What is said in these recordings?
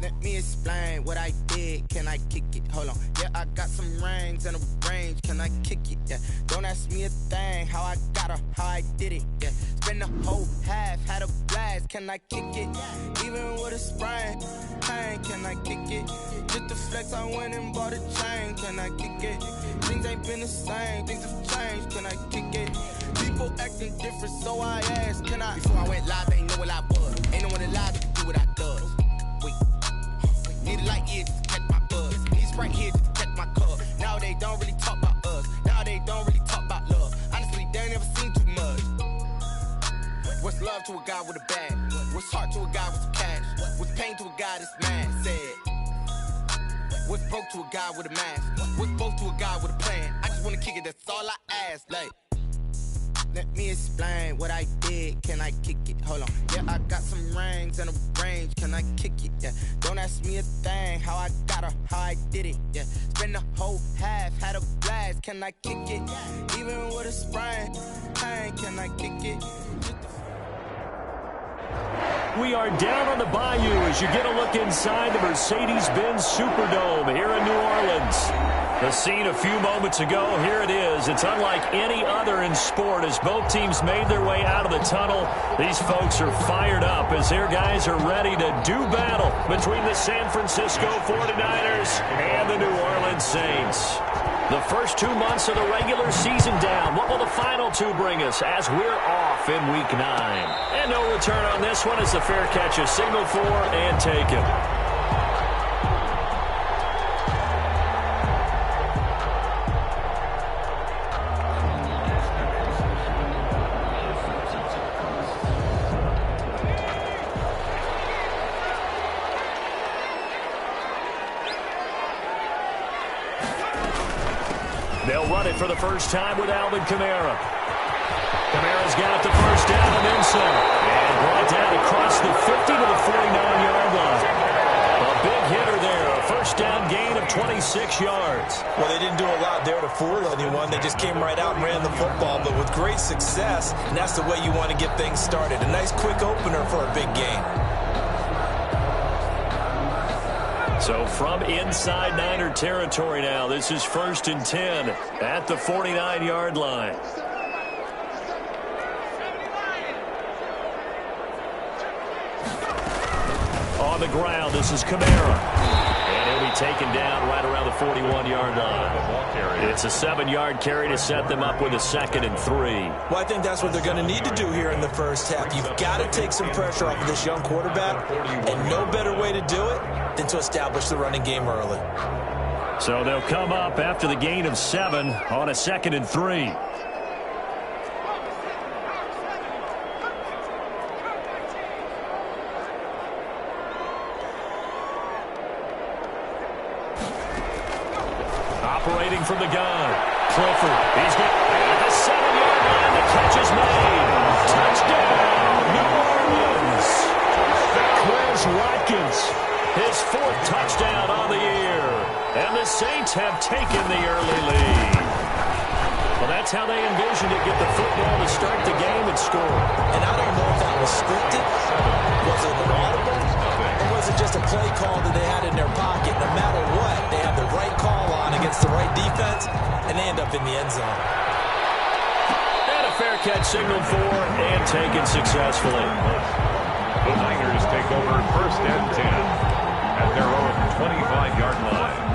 Let me explain what I did. Can I kick it? Hold on. Yeah, I got some rings and a range. Can I kick it? Yeah. Don't ask me a thing. How I got her, how I did it. Yeah. Spend the whole half, had a blast. Can I kick it? Even with a sprain, pain. Can I kick it? Just to flex, I went and bought a chain. Can I kick it? Things ain't been the same. Things have changed. Can I kick it? People acting different, so I asked. Can I? Before I went live, they ain't know what I was. Ain't no one alive that can do what I does. Wait. Need a light here just to catch my buzz. Need Sprite here just to catch my cup. Now they don't really talk about us. Now they don't really talk about love. Honestly, they ain't never seen too much. What's love to a guy with a bag? What's heart to a guy with some cash? What's pain to a guy that's mad? Said. What's broke to a guy with a mask? What's both to a guy with a plan? I just wanna kick it, that's all I ask. Like, let me explain what I did. Can I kick it? Hold on. Yeah, I got some rings and a range. Can I kick it? Yeah. Don't ask me a thing. How I got her, how I did it. Yeah. Spend the whole half, had a blast. Can I kick it? Even with a sprain, pain. Can I kick it? We are down on the bayou as you get a look inside the Mercedes-Benz Superdome here in New Orleans. The scene a few moments ago, here it is. It's unlike any other in sport as both teams made their way out of the tunnel. These folks are fired up as their guys are ready to do battle between the San Francisco 49ers and the New Orleans Saints. The first 2 months of the regular season down. What will the final two bring us as we're off in Week 9? And no return on this one as the fair catch is signaled for and taken. They'll run it for the first time with Alvin Kamara. Kamara's got the first down and then some. And brought down across the 50 to the 49-yard line. A big hitter there. A first down gain of 26 yards. Well, they didn't do a lot there to fool anyone. They just came right out and ran the football, but with great success, and that's the way you want to get things started. A nice quick opener for a big game. So from inside Niner territory now, this is 1st and 10 at the 49-yard line. On the ground, this is Kamara. And he'll be taken down right around the 41-yard line. It's a 7-yard carry to set them up with a 2nd and 3. Well, I think that's what they're going to need to do here in the first half. You've got to take some pressure off of this young quarterback, and no better way to do it than to establish the running game early. So they'll come up after the gain of 7 on a 2nd and 3. Operating from the gun. Clifford. He's got at the 7-yard line. The catch is made. Touchdown, New Orleans. Quez Watkins. His 4th touchdown on the year. And the Saints have taken the early lead. Well, that's how they envisioned it. Get the football to start the game and score. And I don't know if that was scripted. Was it audible? Or was it just a play call that they had in their pocket? No matter what, they have the right call on against the right defense, and they end up in the end zone. And a fair catch signaled for and taken successfully. The Niners take over 1st and 10 at their own 25-yard line.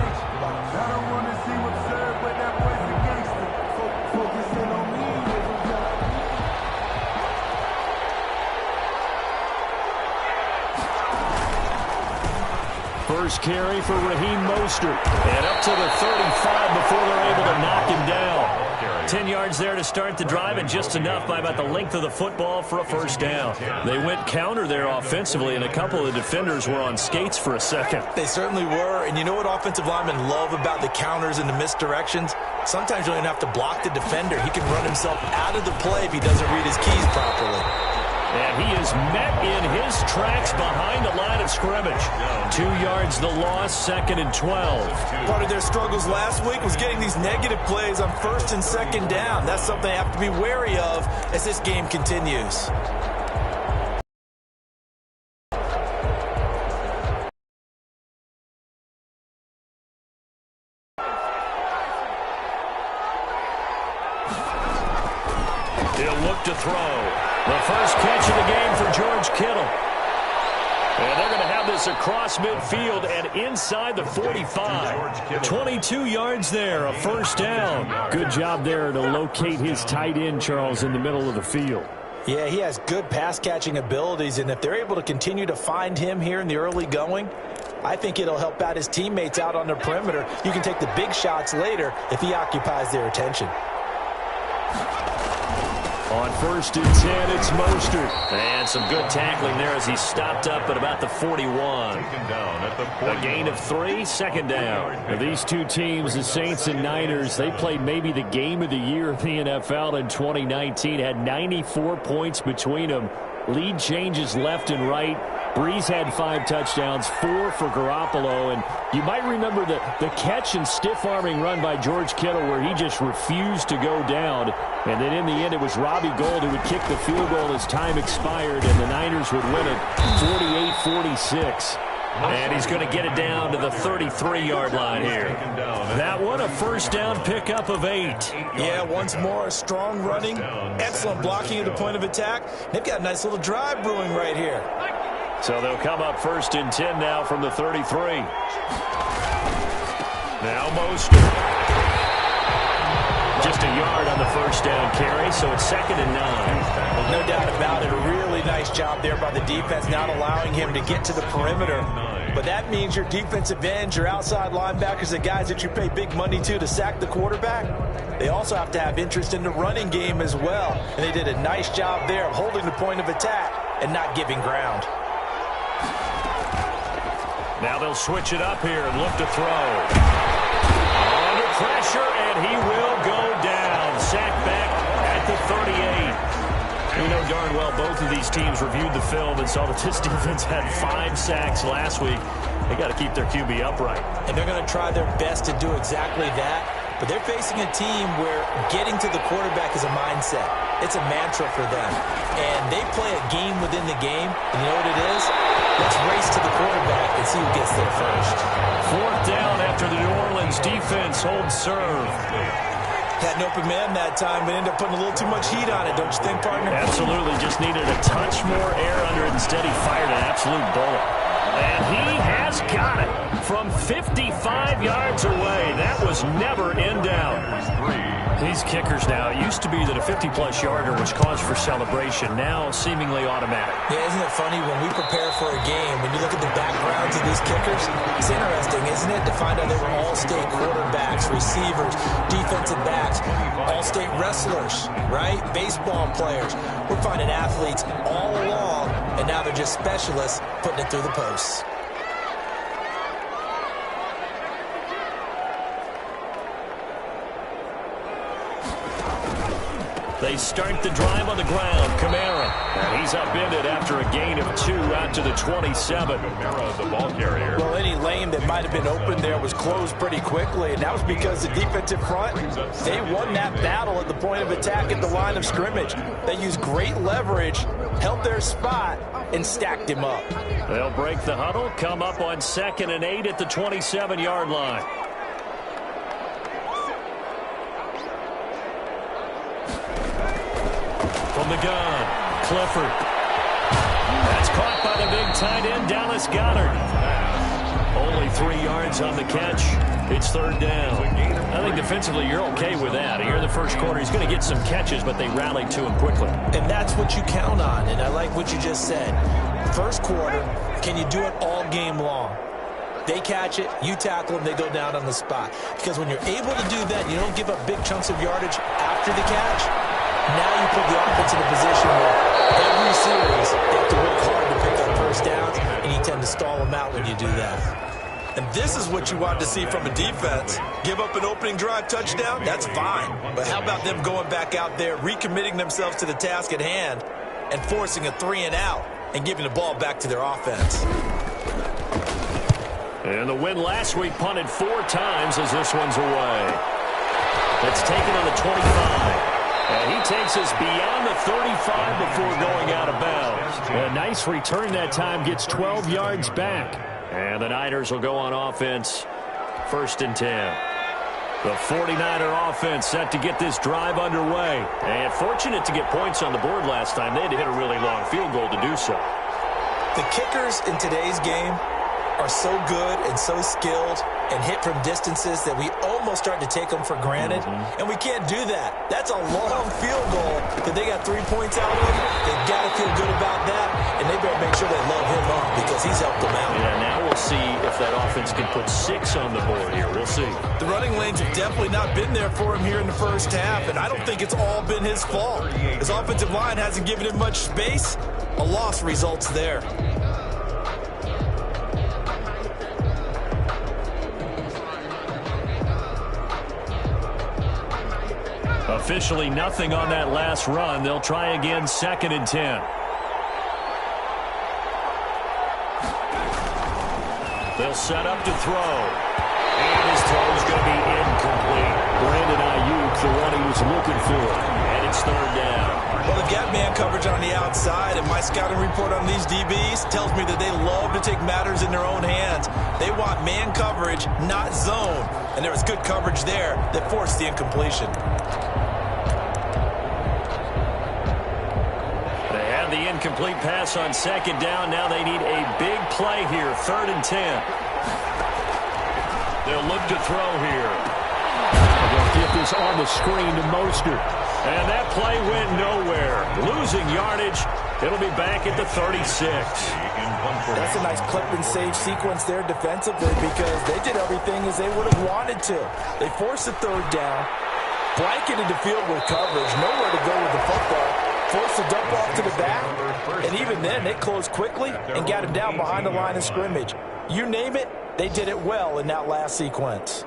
First carry for Raheem Mostert. And up to the 35 before they're able to knock him down. 10 yards there to start the drive, and just enough by about the length of the football for a first down. They went counter there offensively, and a couple of the defenders were on skates for a second. They certainly were, and you know what offensive linemen love about the counters and the misdirections? Sometimes you don't even have to block the defender. He can run himself out of the play if he doesn't read his keys properly. And he is met in his tracks behind the line of scrimmage. 2 yards the loss, 2nd and 12. Part of their struggles last week was getting these negative plays on 1st and 2nd down. That's something they have to be wary of as this game continues. look to throw. The first catch of the game for George Kittle. And they're going to have this across midfield and inside the 45. 22 yards there, a first down. Good job there to locate his tight end, Charles, in the middle of the field. Yeah, he has good pass-catching abilities, and if they're able to continue to find him here in the early going, I think it'll help out his teammates out on the perimeter. You can take the big shots later if he occupies their attention. On 1st and 10, it's Mostert. And some good tackling there as he stopped up at about the 41. A gain of 3, second down. Now, these two teams, the Saints and Niners, they played maybe the game of the year in the NFL in 2019. Had 94 points between them. Lead changes left and right. Breeze had 5 touchdowns, 4 for Garoppolo. And you might remember the catch and stiff-arming run by George Kittle where he just refused to go down. And then in the end, it was Robbie Gould who would kick the field goal as time expired, and the Niners would win it 48-46. And he's going to get it down to the 33-yard line here. That one, a first down pickup of 8. Yeah, once more, strong running, excellent blocking at the point of attack. They've got a nice little drive brewing right here. So they'll come up 1st and 10 now from the 33. Now Mostert. Just a yard on the first down carry, so it's 2nd and 9. No doubt about it. A really nice job there by the defense, not allowing him to get to the perimeter. But that means your defensive ends, your outside linebackers, the guys that you pay big money to sack the quarterback, they also have to have interest in the running game as well. And they did a nice job there of holding the point of attack and not giving ground. Now they'll switch it up here and look to throw. Under pressure, and he will go down. Sacked back at the 38. You know darn well both of these teams reviewed the film and saw that this defense had 5 sacks last week. They got to keep their QB upright. And they're going to try their best to do exactly that. But they're facing a team where getting to the quarterback is a mindset. It's a mantra for them. And they play a game within the game. And you know what it is? Let's race to the quarterback and see who gets there first. 4th down after the New Orleans defense holds serve. Had an open man that time, but ended up putting a little too much heat on it, don't you think, partner? Absolutely. Just needed a touch more air under it. Instead, he fired an absolute bullet. And he has got it from 55 yards away. That was never in doubt. These kickers now, it used to be that a 50-plus yarder was cause for celebration. Now, seemingly automatic. Yeah, isn't it funny when we prepare for a game, when you look at the backgrounds of these kickers, it's interesting, isn't it, to find out they were all-state quarterbacks, receivers, defensive backs, all-state wrestlers, right? Baseball players. We're finding athletes all along, and now they're just specialists putting it through the posts. They start the drive on the ground. Kamara. And he's upended after a gain of 2 out to the 27. Kamara, the ball carrier. Well, any lane that might have been open there was closed pretty quickly, and that was because the defensive front, they won that battle at the point of attack at the line of scrimmage. They used great leverage, held their spot, and stacked him up. They'll break the huddle, come up on 2nd and 8 at the 27-yard line. From the gun, Clifford. That's caught by the big tight end, Dallas Goedert. Only 3 yards on the catch. It's 3rd down. I think defensively you're okay with that. Here in the first quarter, he's going to get some catches, but they rallied to him quickly. And that's what you count on, and I like what you just said. First quarter, can you do it all game long? They catch it, you tackle them, they go down on the spot. Because when you're able to do that, you don't give up big chunks of yardage after the catch. Now you put the offense in a position where every series they have to work hard to pick up first downs, and you tend to stall them out when you do that. And this is what you want to see from a defense. Give up an opening drive touchdown, that's fine. But how about them going back out there, recommitting themselves to the task at hand, and forcing a 3-and-out, and giving the ball back to their offense. And the win last week punted 4 times as this one's away. It's taken on the 25. And he takes us beyond the 35 before going out of bounds. A nice return that time, gets 12 yards back. And the Niners will go on offense, 1st and 10. The 49er offense set to get this drive underway. And fortunate to get points on the board last time. They had to hit a really long field goal to do so. The kickers in today's game are so good and so skilled and hit from distances that we almost start to take them for granted. And we can't do that. That's a long field goal that they got 3 points out of. They've got to feel good about that, and they better make sure they load him up because he's helped them out. Yeah, now we'll see if that offense can put 6 on the board here. We'll see. The running lanes have definitely not been there for him here in the first half, and I don't think it's all been his fault. His offensive line hasn't given him much space. A loss results there. Officially nothing on that last run. They'll try again, 2nd and 10. They'll set up to throw. And his throw is going to be incomplete. Brandon Ayuk, the one he was looking for. And it's 3rd down. Well, they've got man coverage on the outside, and my scouting report on these DBs tells me that they love to take matters in their own hands. They want man coverage, not zone. And there was good coverage there that forced the incompletion. The incomplete pass on 2nd down. Now they need a big play here. 3rd and 10. They'll look to throw here. They'll get this on the screen to Mostert. And that play went nowhere. Losing yardage. It'll be back at the 36. That's a nice clip and save sequence there defensively because they did everything as they would have wanted to. They forced the 3rd down, blanketed the field with coverage, nowhere to go with the football. Forced to dump off to the back, and even then, they closed quickly and got him down behind the line of scrimmage. You name it, they did it well in that last sequence.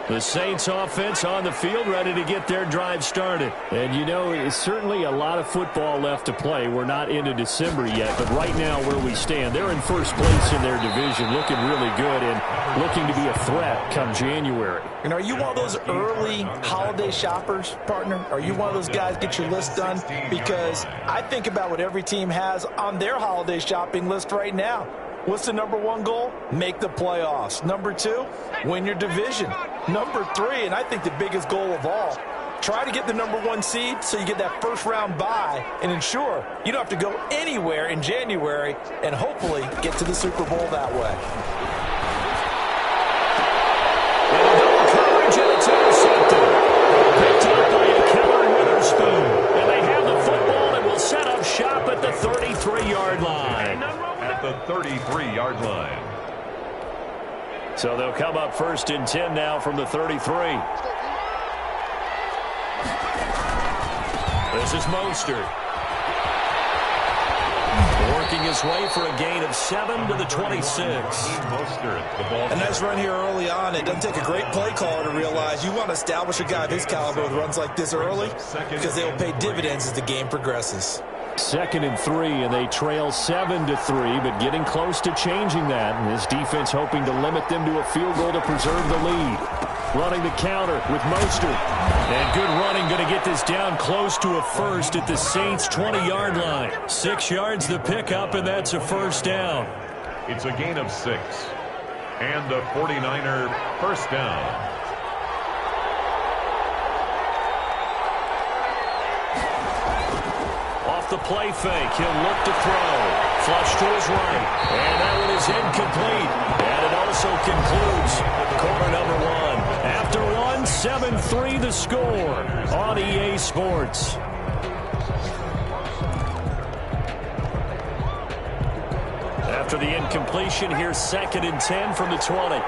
The Saints offense on the field, ready to get their drive started. And you know, it's certainly a lot of football left to play. We're not into December yet, but right now where we stand, they're in first place in their division, looking really good and looking to be a threat come January. And are you one of those early holiday shoppers, partner? Are you one of those guys get your list done? Because I think about what every team has on their holiday shopping list right now. What's the number 1 goal? Make the playoffs. Number 2, win your division. Number 3, and I think the biggest goal of all, try to get the number 1 seed so you get that first-round bye and ensure you don't have to go anywhere in January and hopefully get to the Super Bowl that way. Coverage and it's intercepted. Picked up by Keller Witherspoon. And they have the football and will set up shop at the 33-yard line. At the 33-yard line. So they'll come up 1st and 10 now from the 33. This is Mostert. Working his way for a gain of 7 to the 26. A nice run here early on. It doesn't take a great play caller to realize you want to establish a guy of his caliber with runs like this early because they will pay dividends as the game progresses. 2nd and 3, and they trail 7-3, but getting close to changing that. And this defense hoping to limit them to a field goal to preserve the lead. Running the counter with Mostert. And good running, going to get this down close to a first at the Saints' 20-yard line. 6 yards the pickup, and that's a 1st down. It's a gain of 6. And a 49er 1st down. The play fake. He'll look to throw. Flush to his right. And that one is incomplete. And it also concludes quarter number 1. After 1, 7-3 the score on EA Sports. After the incompletion, here's 2nd and 10 from the 20.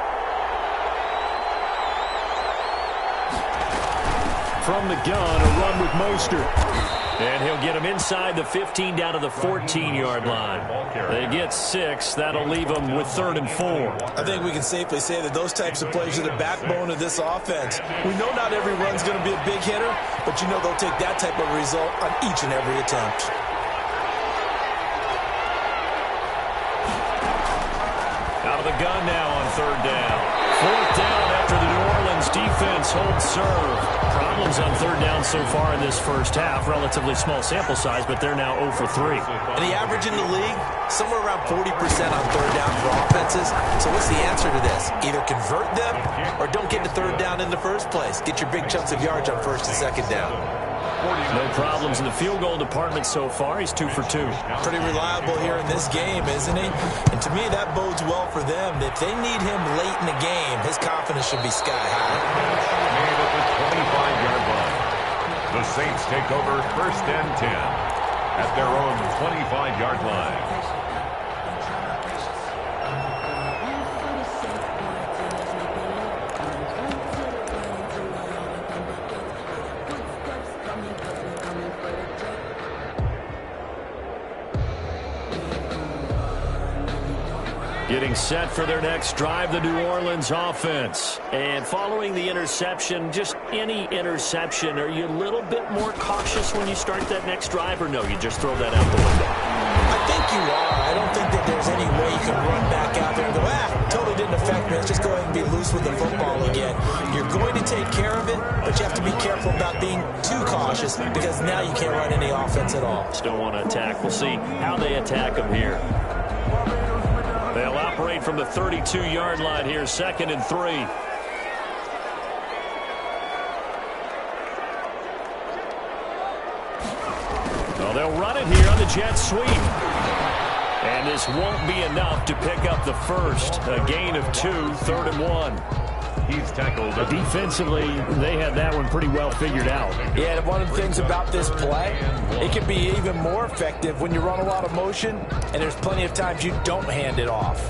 From the gun, a run with Mostert. And he'll get him inside the 15 down to the 14-yard line. They get 6. That'll leave them with 3rd and 4. I think we can safely say that those types of plays are the backbone of this offense. We know not every run's going to be a big hitter, but you know they'll take that type of result on each and every attempt. Out of the gun now on 3rd down. 4th down after the New Orleans defense hold serve. Problems on third down so far in this first half. Relatively small sample size, but they're now 0 for 3. And the average in the league, somewhere around 40% on third down for offenses. So what's the answer to this? Either convert them or don't get to third down in the first place. Get your big chunks of yards on first and second down. No problems in the field goal department so far. He's 2 for 2. Pretty reliable here in this game, isn't he? And to me, that bodes well for them. If they need him late in the game, his confidence should be sky high. Made at the 25-yard line. The Saints take over first and 10 at their own 25-yard line. Getting set for their next drive, the New Orleans offense. And following the interception, just any interception, are you a little bit more cautious when you start that next drive, or no, you just throw that out the window? I think you are. I don't think that there's any way you can run back out there and go, totally didn't affect me. Let's just go ahead and be loose with the football again. You're going to take care of it, but you have to be careful about being too cautious because now you can't run any offense at all. Still want to attack. We'll see how they attack them here. They'll operate from the 32-yard line here, 2nd and 3. Well, they'll run it here on the jet sweep. And this won't be enough to pick up the first. A gain of 2, 3rd and 1. He's tackled. Defensively, they had that one pretty well figured out. Yeah, and one of the things about this play, it can be even more effective when you run a lot of motion, and there's plenty of times you don't hand it off.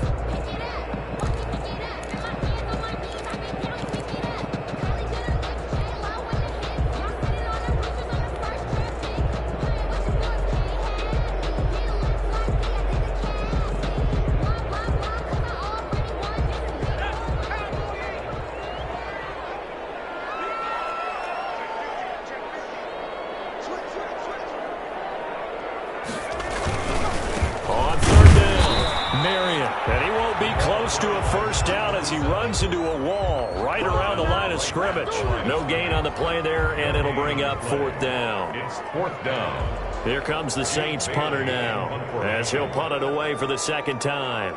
To a first down as he runs into a wall right around the line of scrimmage. No gain on the play there, and it'll bring up 4th down. It's 4th down. Here comes the Saints punter now as he'll punt it away for the 2nd time.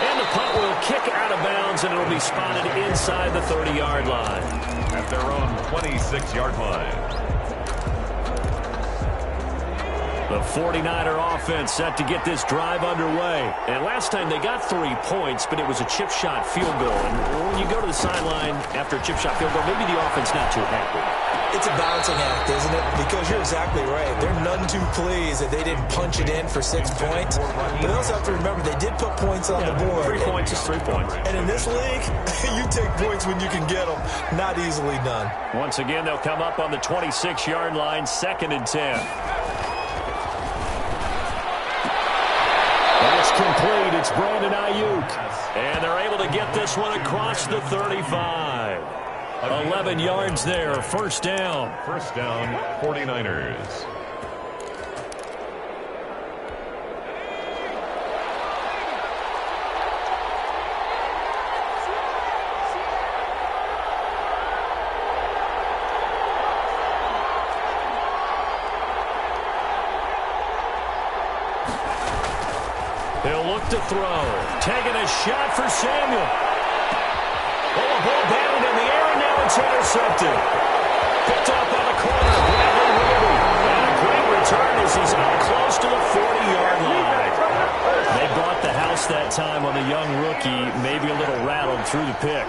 And the punt will kick out of bounds, and it'll be spotted inside the 30-yard line. At their own 26-yard line. The 49er offense set to get this drive underway. And last time they got 3 points, but it was a chip shot field goal. And when you go to the sideline after a chip shot field goal, maybe the offense not too happy. It's a balancing act, isn't it? Because you're exactly right. They're none too pleased that they didn't punch it in for 6 points. But they also have to remember they did put points on the board. 3 points is 3 points. And in this league, you take points when you can get them. Not easily done. Once again, they'll come up on the 26-yard line, 2nd and 10. That's complete. It's Brandon Ayuk. And they're able to get this one across the 35. 11 yards there. 1st down. 1st down, 49ers. He'll look to throw. Taking a shot for Samuel. Oh, a ball batted in the air, and now it's intercepted. Picked up on the corner. Bradley Roby. And a great return as he's up close to the 40-yard line. They bought the house that time on the young rookie, maybe a little rattled through the pick.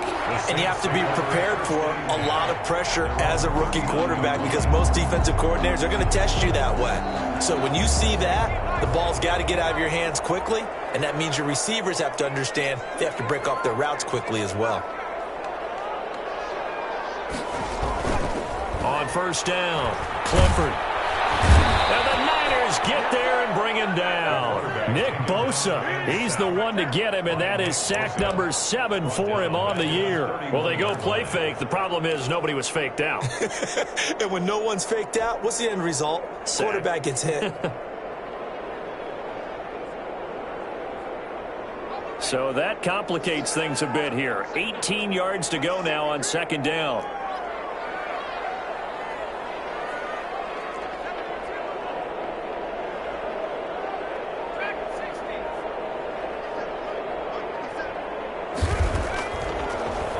And you have to be prepared for a lot of pressure as a rookie quarterback because most defensive coordinators are going to test you that way. So when you see that, the ball's got to get out of your hands quickly, and that means your receivers have to understand they have to break off their routes quickly as well. On 1st down, Clifford. And the Niners Raiders get there and bring him down. Nick Bosa, he's the one to get him, and that is sack number 7 for him on the year. Well, they go play fake. The problem is nobody was faked out. And when no one's faked out, what's the end result? Sack. Quarterback gets hit. So that complicates things a bit here. 18 yards to go now on second down.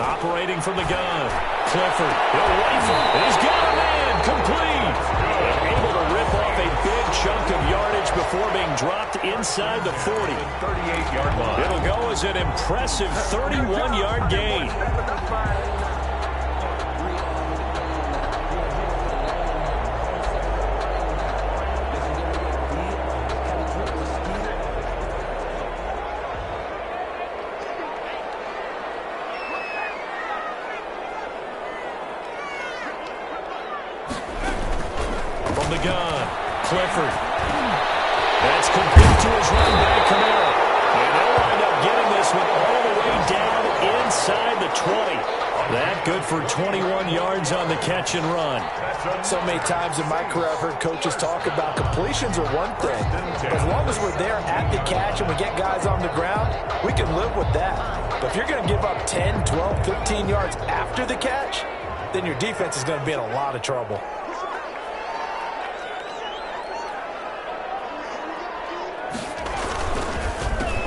Operating from the gun. Clifford. He'll rifle. And he's got a man. Complete. And able to rip off a big chunk of yardage before being dropped inside the 40. 38-yard line. It'll go as an impressive 31-yard gain. From the gun, Clifford. That's complete to his running back, Kamara. And they'll wind up getting this one all the way down inside the 20. That good for 21 yards on the catch and run. So many times in my career, I've heard coaches talk about completions are one thing. But as long as we're there at the catch and we get guys on the ground, we can live with that. But if you're going to give up 10, 12, 15 yards after the catch, then your defense is going to be in a lot of trouble.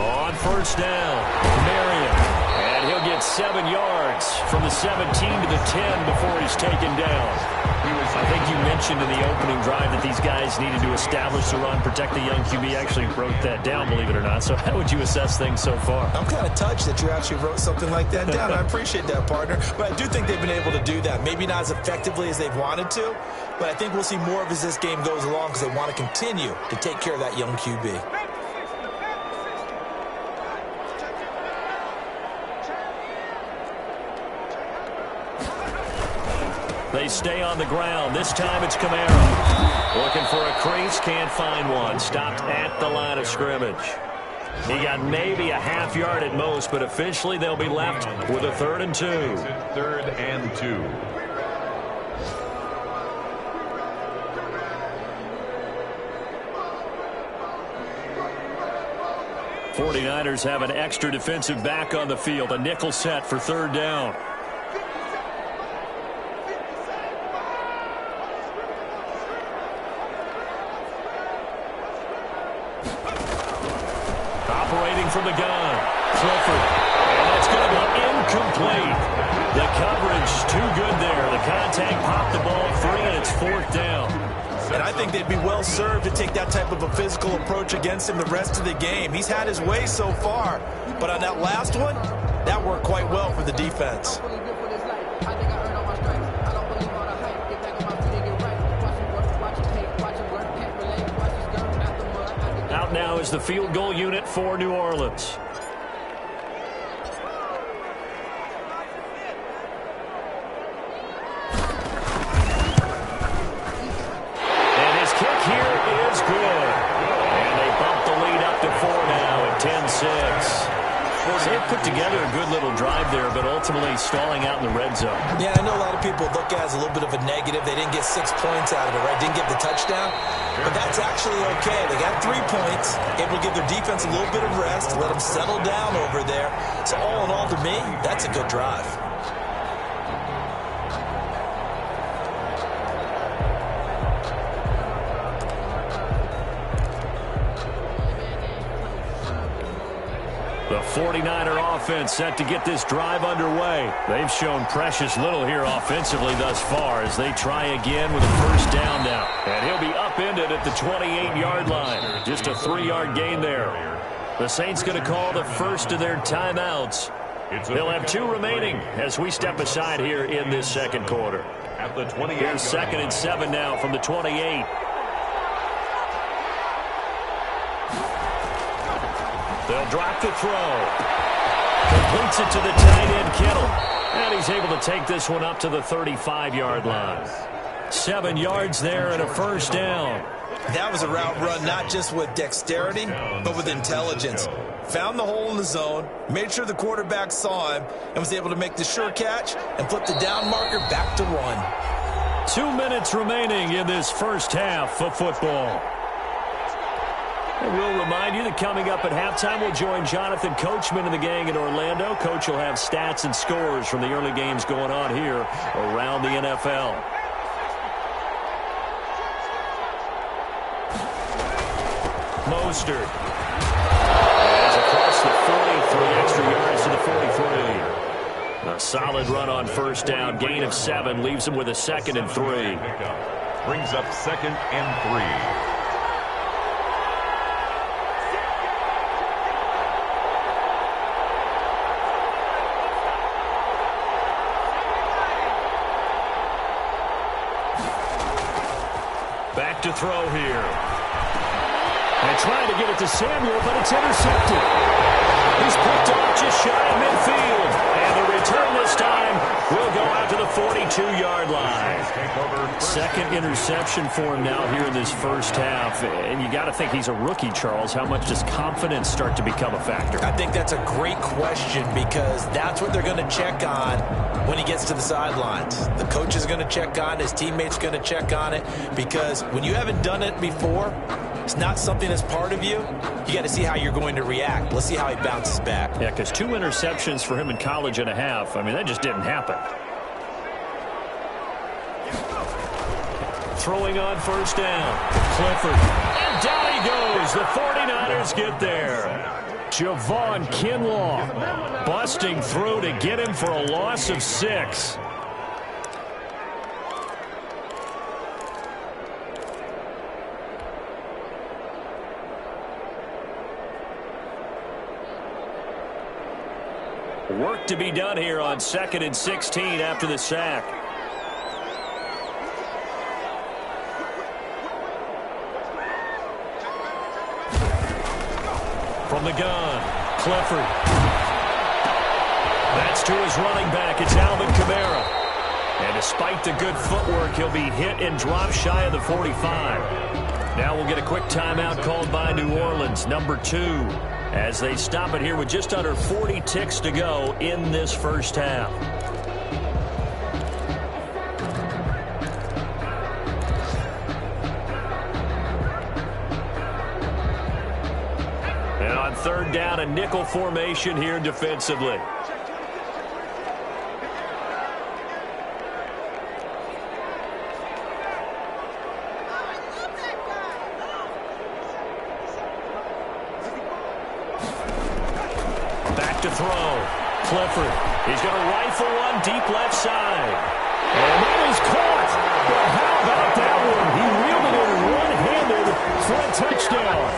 On first down, Marion. And he'll get 7 yards from the 17 to the 10 before he's taken down. I think you mentioned in the opening drive that these guys needed to establish the run, protect the young QB. Actually wrote that down, believe it or not. So how would you assess things so far? I'm kind of touched that you actually wrote something like that down. I appreciate that, partner. But I do think they've been able to do that. Maybe not as effectively as they've wanted to, but I think we'll see more of as this game goes along because they want to continue to take care of that young QB. They stay on the ground. This time it's Kamara. Looking for a crease, can't find one. Stopped at the line of scrimmage. He got maybe a half yard at most, but officially they'll be left with a 3rd and 2. 3rd and 2. '49ers have an extra defensive back on the field. A nickel set for 3rd down. Operating from the gun, Clifford. And that's going to be incomplete. The coverage too good there. The contact popped the ball free, and it's 4th down. And I think they'd be well served to take that type of a physical approach against him the rest of the game. He's had his way so far, but on that last one, that worked quite well for the defense. Out now is the field goal unit for New Orleans. And his kick here is good. And they bump the lead up to 4 now at 10-6. So they put together a good little drive there, but ultimately stalling out in the red zone. Yeah, I know a lot of people look at it as a little bit of a negative. They didn't get 6 points out of it, right? Didn't get the touchdown. But that's actually okay. They got 3 points, able to give their defense a little bit of rest, let them settle down over there. So all in all, to me, that's a good drive. The 49er offense set to get this drive underway. They've shown precious little here offensively thus far as they try again with a 1st down now. And he'll be upended at the 28-yard line. Just a 3-yard gain there. The Saints going to call the first of their timeouts. They'll have 2 remaining as we step aside here in this second quarter. At the 28. Here's 2nd and 7 now from the 28. They'll drop the throw. Completes it to the tight end, Kittle. And he's able to take this one up to the 35-yard line. 7 yards there and a first down. That was a route run not just with dexterity, but with intelligence. Found the hole in the zone, made sure the quarterback saw him, and was able to make the sure catch and flip the down marker back to 1. 2 minutes remaining in this first half of football. And we'll remind you that coming up at halftime, we'll join Jonathan Coachman and the gang in Orlando. Coach will have stats and scores from the early games going on here around the NFL. Mostert. As across the 40, 3 extra yards to the 43. A solid run on first down. Gain of 7 leaves him with a 2nd and 3. Brings up 2nd and 3. Back to throw here. And trying to get it to Samuel, but it's intercepted. He's picked off just shy of midfield. And the return this time will go out to the 42-yard line. 2nd interception for him now here in this first half. And you got to think he's a rookie, Charles. How much does confidence start to become a factor? I think that's a great question because that's what they're going to check on when he gets to the sidelines. The coach is going to check on it. His teammates going to check on it because when you haven't done it before, it's not something that's part of you. You got to see how you're going to react. Let's see how he bounces back. Yeah, because 2 interceptions for him in college and a half. I mean, that just didn't happen. Throwing on first down. Clifford. And down he goes. The 49ers get there. Javon Kinlaw busting through to get him for a loss of 6. Work to be done here on 2nd and 16 after the sack. From the gun, Clifford. That's to his running back. It's Alvin Kamara. And despite the good footwork, he'll be hit and drop shy of the 45. Now we'll get a quick timeout called by New Orleans, number 2. As they stop it here with just under 40 ticks to go in this first half. And on 3rd down, a nickel formation here defensively. To throw. Clifford. He's going to rifle one deep left side. And that is caught. But how about that one? He reeled it in one-handed for a touchdown.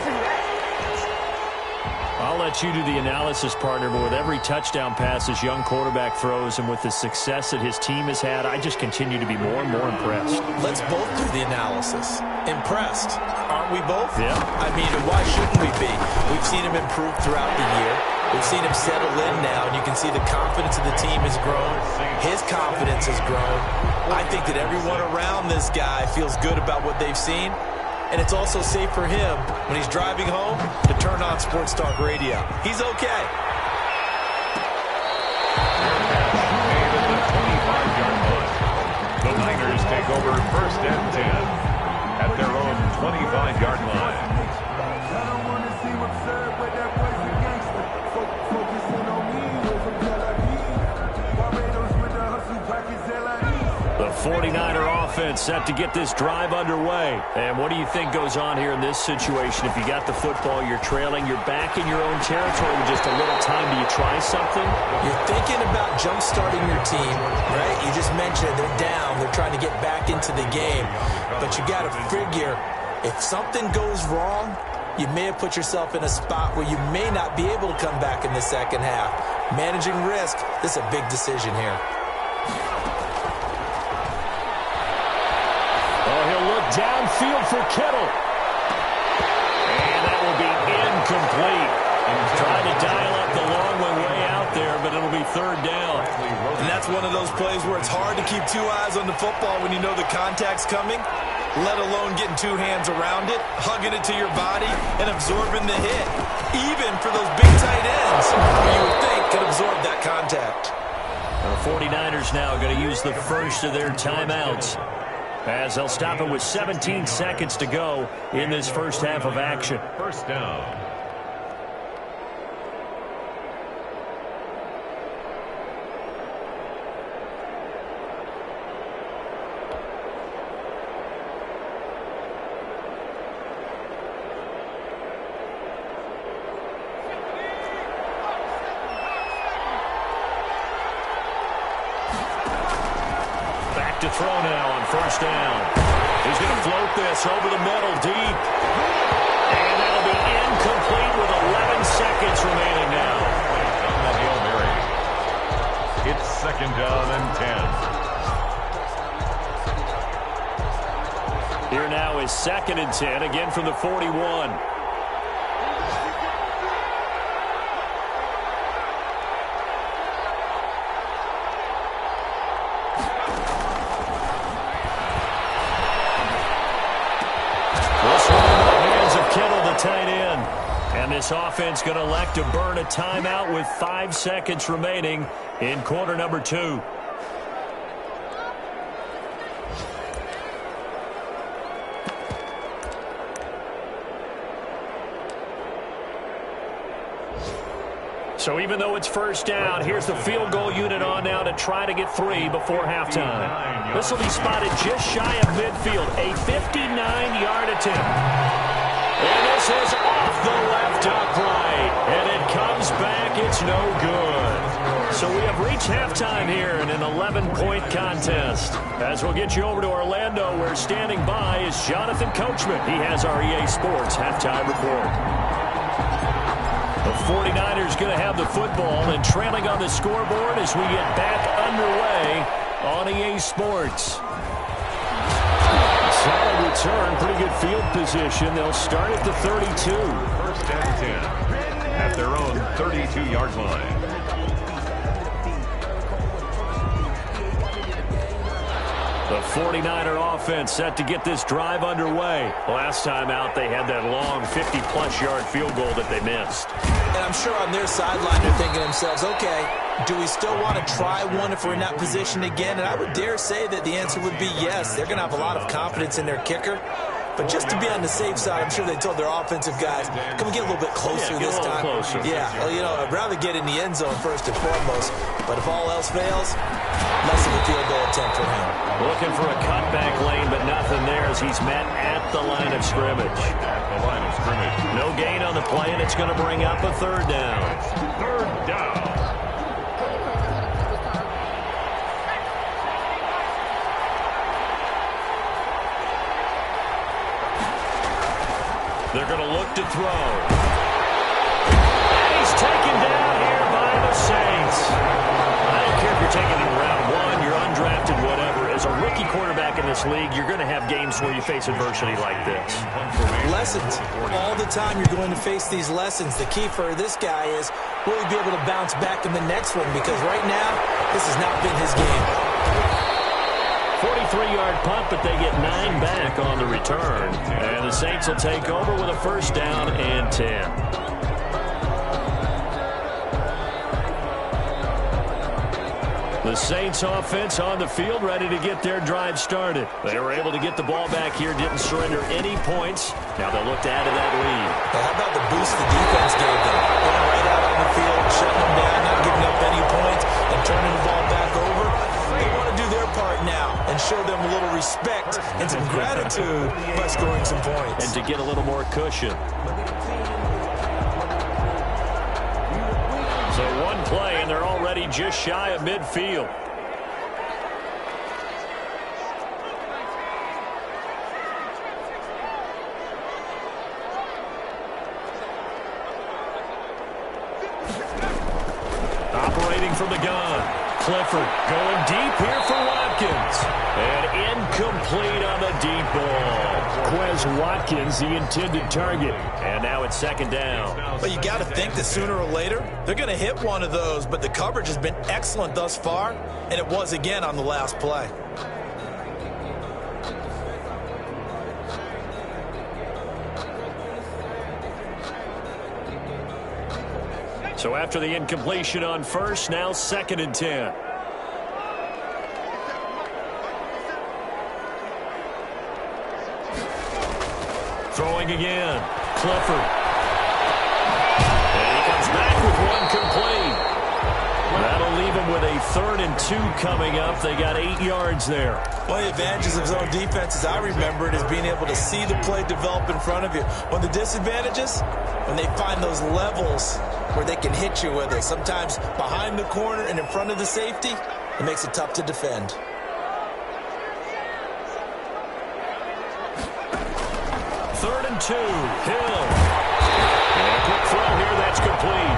I'll let you do the analysis, partner, but with every touchdown pass this young quarterback throws and with the success that his team has had, I just continue to be more and more impressed. Let's both do the analysis. Impressed. Aren't we both? Yeah. I mean, why shouldn't we be? We've seen him improve throughout the year. We've seen him settle in now, and you can see the confidence of the team has grown. His confidence has grown. I think that everyone around this guy feels good about what they've seen, and it's also safe for him when he's driving home to turn on Sports Talk Radio. He's okay. The Niners take over 1st and 10 at their own 25-yard line. The 49er offense set to get this drive underway. And what do you think goes on here in this situation? If you got the football, you're trailing, you're back in your own territory with just a little time. Do you try something? You're thinking about jump-starting your team, right? You just mentioned they're down. They're trying to get back into the game. But you got to figure if something goes wrong, you may have put yourself in a spot where you may not be able to come back in the second half. Managing risk, this is a big decision here. Downfield for Kittle. And that will be incomplete. Trying to dial up the long way out there, but it'll be 3rd down. And that's one of those plays where it's hard to keep two eyes on the football when you know the contact's coming, let alone getting two hands around it, hugging it to your body, and absorbing the hit. Even for those big tight ends, who you would think could absorb that contact. The 49ers now going to use the first of their timeouts, as they'll stop it with 17 seconds to go in this first half of action. First down. To throw now on first down. He's going to float this over the middle deep. And that'll be incomplete with 11 seconds remaining now. On the Hail Mary. It's second down and 10. Here now is second and 10, again from the 41. Tight end. And this offense going to elect to burn a timeout with 5 seconds remaining in quarter number 2. So even though it's first down, here's the field goal unit on now to try to get 3 before halftime. This will be spotted just shy of midfield, a 59-yard attempt. And this is off the left upright. And it comes back. It's no good. So we have reached halftime here in an 11-point contest. As we'll get you over to Orlando, where standing by is Jonathan Coachman. He has our EA Sports halftime report. The 49ers going to have the football and trailing on the scoreboard as we get back underway on EA Sports. Solid return, pretty good field position. They'll start at the 32. First and 10 at their own 32-yard line. The 49er offense set to get this drive underway. Last time out, they had that long 50-plus yard field goal that they missed. And I'm sure on their sideline they're thinking to themselves, okay, do we still want to try one if we're in that position again? And I would dare say that the answer would be yes. They're going to have a lot of confidence in their kicker. But just to be on the safe side, I'm sure they told their offensive guys, can we get a little bit closer this time? Closer. Yeah, well, you know, I'd rather get in the end zone first and foremost. But if all else fails, less of a field goal attempt for him. Looking for a cutback lane, but nothing there as he's met at the line of scrimmage. At the line of scrimmage. No gain on the play, and it's going to bring up a third down. Third down. They're going to look to throw. And he's taken down here by the Saints. I don't care if you're taking him round 1, you're undrafted, whatever. As a rookie quarterback in this league, you're going to have games where you face adversity like this. Lessons. All the time you're going to face these lessons. The key for this guy is, will he be able to bounce back in the next one? Because right now, this has not been his game. 43-yard punt, but they get 9 back on the return. And the Saints will take over with a first down and 10. The Saints offense on the field, ready to get their drive started. They were able to get the ball back here, didn't surrender any points. Now they'll look to add to that lead. But how about the boost the defense gave them? Going right out on the field, shutting them down, not giving up any points, and turning the ball back over. They want to do their part now and show them a little respect and some gratitude by scoring some points. And to get a little more cushion. So one play, and they're already just shy of midfield. Operating from the gun. Clifford going deep here for Watkins. And incomplete on the deep ball. Quez Watkins, the intended target. And now it's second down. But you got to think that sooner or later, they're going to hit one of those. But the coverage has been excellent thus far, and it was again on the last play. So after the incompletion on first, now second and 10. Throwing again. Clifford. And he comes back with one complete. That'll leave him with a 3rd and 2 coming up. They got 8 yards there. One of the advantages of zone defense, as I remember it, is being able to see the play develop in front of you. One of the disadvantages, when they find those levels where they can hit you with it, sometimes behind the corner and in front of the safety, it makes it tough to defend. Third and 2. Hill. And a quick throw here. That's complete.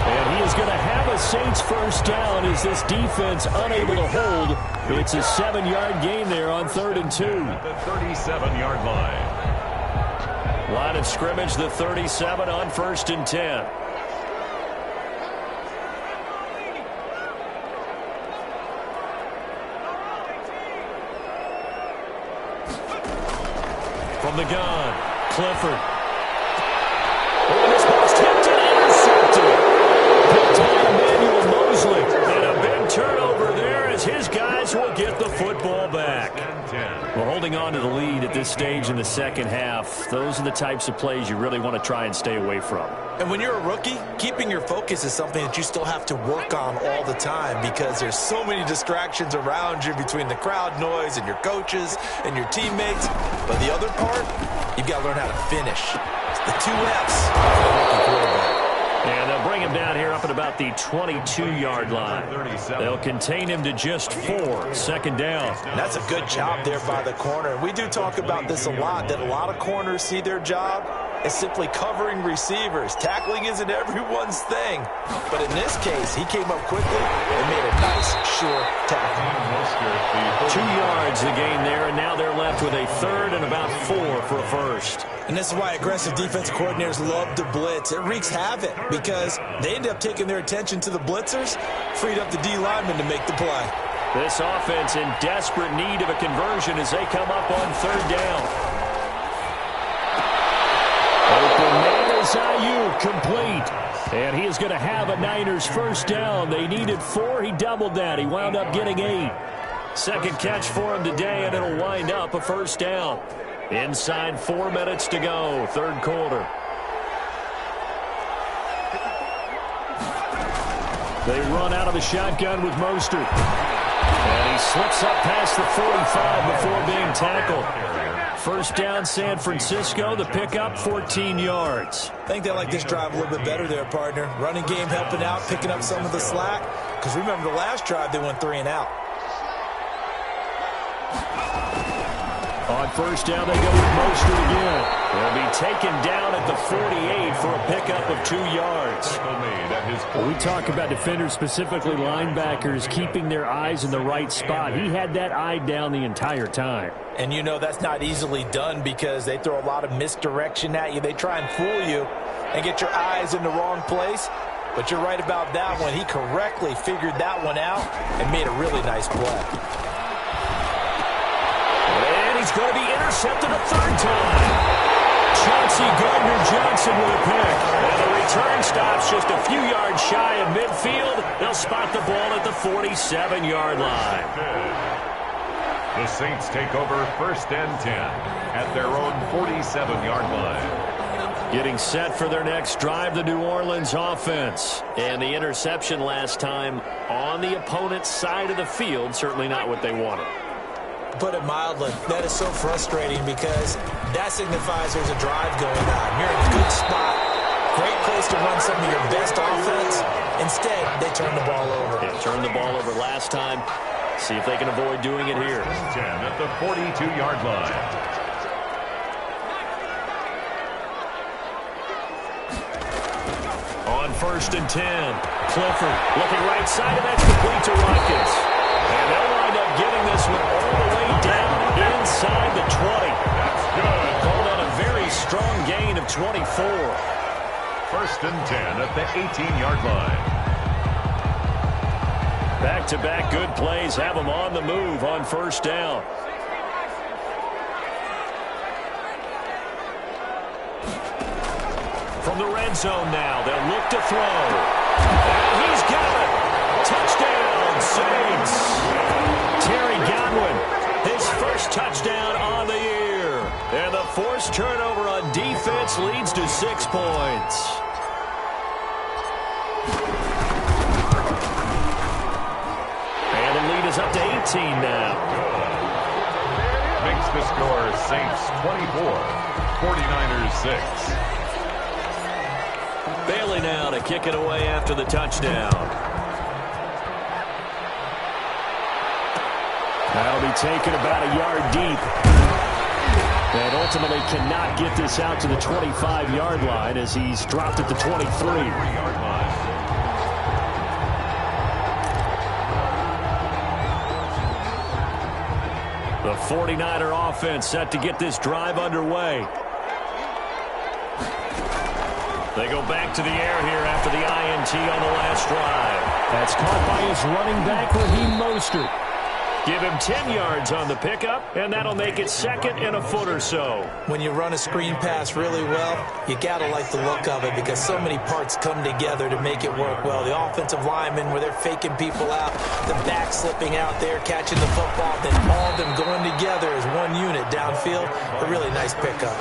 And he is going to have a Saints first down as this defense unable to hold. It's a 7-yard gain there on 3rd and 2. At the 37-yard line. Line of scrimmage, the 37 on 1st and 10. From the gun, Clifford. Oh, this ball's tipped and intercepted. Picked by Emmanuel Mosley. And a big turnover there as his guys will get the football back. Well, holding on to the lead at this stage in the second half, those are the types of plays you really want to try and stay away from. And when you're a rookie, keeping your focus is something that you still have to work on all the time because there's so many distractions around you between the crowd noise and your coaches and your teammates. But the other part, you've got to learn how to finish. It's the 2 F's for the rookie quarterback. And they'll bring him down here up at about the 22-yard line. They'll contain him to just 4. Second down. And that's a good job there by the corner. We do talk about this a lot, that a lot of corners see their job as simply covering receivers. Tackling isn't everyone's thing. But in this case, he came up quickly and made a nice, sure tackle. 2 yards the gain there, and now they're left with a 3rd and about 4 for a first. And this is why aggressive defensive coordinators love to blitz. It wreaks havoc because they end up taking their attention to the blitzers, freed up the D lineman to make the play. This offense in desperate need of a conversion as they come up on 3rd down. Open man is Ayuk, complete. And he is going to have a Niners first down. They needed 4. He doubled that. He wound up getting 8. Second catch for him today, and it'll wind up a first down. Inside 4 minutes to go, 3rd quarter. They run out of the shotgun with Mostert. And he slips up past the 45 before being tackled. First down, San Francisco. The pickup, 14 yards. I think they like this drive a little bit better there, partner. Running game helping out, picking up some of the slack. Because remember the last drive, they went 3 and out. On first down, they go with Mostert again. They'll be taken down at the 48 for a pickup of 2 yards. Well, we talk about defenders, specifically linebackers, keeping their eyes in the right spot. He had that eye down the entire time. And you know that's not easily done because they throw a lot of misdirection at you. They try and fool you and get your eyes in the wrong place. But you're right about that one. He correctly figured that one out and made a really nice play. And he's going to be intercepted a 3rd time. Chauncey Gardner-Johnson with a pick. And the return stops just a few yards shy of midfield. They'll spot the ball at the 47-yard line. The Saints take over 1st and 10 at their own 47-yard line. Getting set for their next drive, the New Orleans offense. And the interception last time on the opponent's side of the field, certainly not what they wanted. Put it mildly, that is so frustrating because that signifies there's a drive going on. You're in a good spot, great place to run some of your best offense. Instead, they turn the ball over. They turned the ball over last time. See if they can avoid doing it here. 10 at the 42-yard line. On 1st and 10, Clifford looking right side, and that's complete to Watkins. And they'll wind up getting this one all the way 24. First and 10 at the 18-yard line. Back-to-back good plays have them on the move on first down. From the red zone now, they'll look to throw. And he's got it. Touchdown, Saints. Terry Godwin, his first touchdown on the year. And the forced turnover on defense leads to 6 points. And the lead is up to 18 now. Makes the score Saints 24, 49ers 6. Bailey now to kick it away after the touchdown. That'll be taken about a yard deep. And ultimately cannot get this out to the 25-yard line as he's dropped at the 23. The 49er offense set to get this drive underway. They go back to the air here after the INT on the last drive. That's caught by his running back, Raheem Mostert. Give him 10 yards on the pickup, and that'll make it second and a foot or so. When you run a screen pass really well, you got to like the look of it because so many parts come together to make it work well. The offensive linemen, where they're faking people out, the back slipping out there, catching the football, then all of them going together as one unit downfield. A really nice pickup.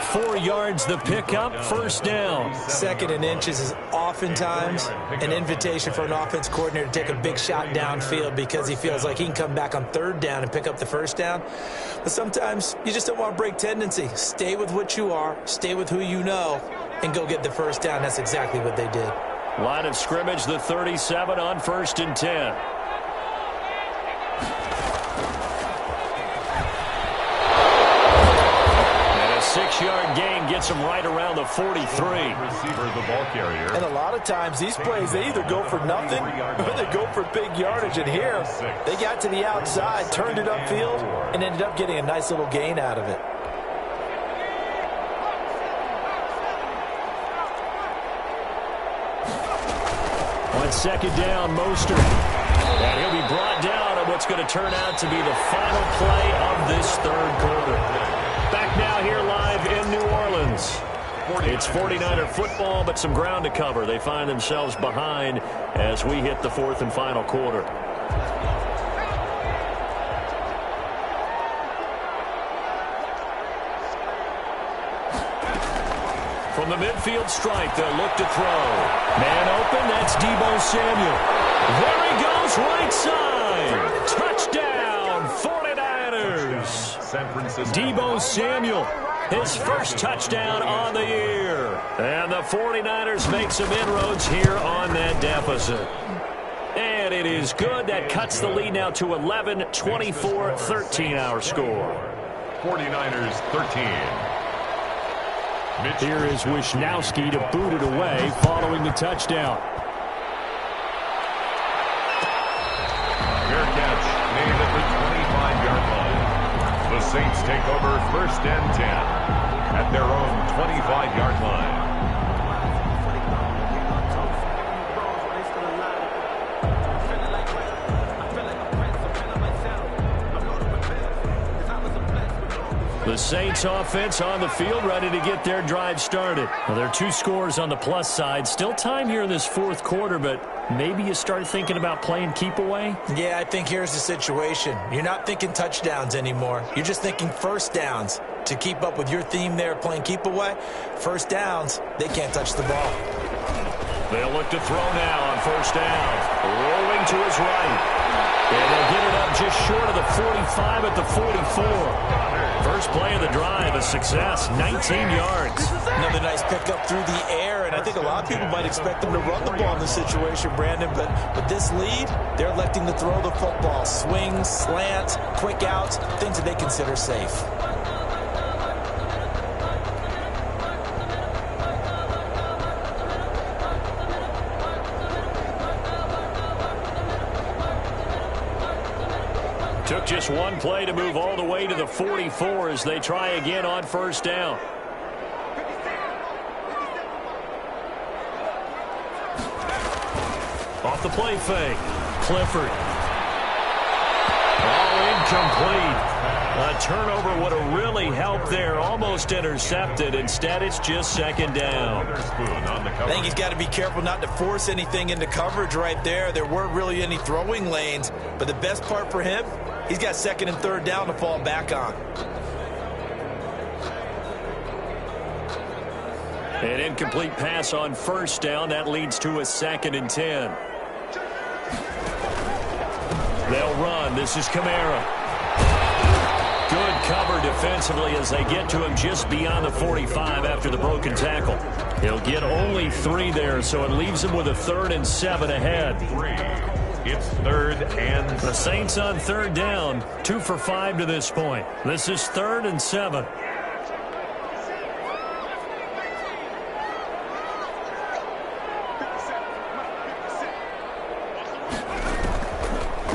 4 yards the pickup, first down. Second and inches is oftentimes an invitation for an offense coordinator to take a big shot downfield because he feels like he can come back on third down and pick up the first down. But sometimes you just don't want to break tendency. Stay with what you are, stay with who you know, and go get the first down. That's exactly what they did. Line of scrimmage, the 37 on first and 10. And a 6-yard gain gets him right around the 43. Receiver, the ball carrier. And a lot of times these plays, they either go for nothing or they go for big yardage. And here, they got to the outside, turned it upfield, and ended up getting a nice little gain out of it. On second down, Mostert. And he'll be brought down on what's going to turn out to be the final play of this third quarter. Back now here live in New Orleans. It's 49er football, but some ground to cover. They find themselves behind as we hit the fourth and final quarter. From the midfield stripe, they'll look to throw. Man open, that's Deebo Samuel. There he goes, right side. Touchdown, 49ers. San Francisco. Deebo Samuel, his first touchdown on the year. And the 49ers make some inroads here on that deficit. And it is good. That cuts the lead now to 11, 24-13 our score. 49ers 13. Here is Wisnowski to boot it away following the touchdown. Fair catch made at the 25-yard line. The Saints take over first and 10 at their own 25-yard line. The Saints offense on the field, ready to get their drive started. Well, there are 2 scores on the plus side. Still time here in this fourth quarter, but maybe you start thinking about playing keep away? Yeah, I think here's the situation. You're not thinking touchdowns anymore. You're just thinking first downs. To keep up with your theme there, playing keep away, first downs, they can't touch the ball. They'll look to throw now on first down. Rolling to his right. And they'll get it up just short of the 45 at the 44. First play of the drive, a success, 19 yards. Another nice pickup through the air, and I think a lot of people might expect them to run the ball in this situation, Brandon, but with this lead, they're electing to throw the football. Swings, slants, quick outs, things that they consider safe. Took just one play to move all the way to the 44 as they try again on first down. Off the play fake. Clifford. Oh, incomplete. A turnover would have really helped there. Almost intercepted. Instead, it's just second down. I think he's got to be careful not to force anything into coverage right there. There weren't really any throwing lanes. But the best part for him, he's got second and third down to fall back on. An incomplete pass on first down. That leads to a 2nd and 10. They'll run. This is Kamara. Good cover defensively as they get to him just beyond the 45 after the broken tackle. He'll get only 3 there, so it leaves him with a 3rd and 7 ahead. It's 3rd and 7. The Saints on 3rd down, 2 for 5 to this point. This is 3rd and 7.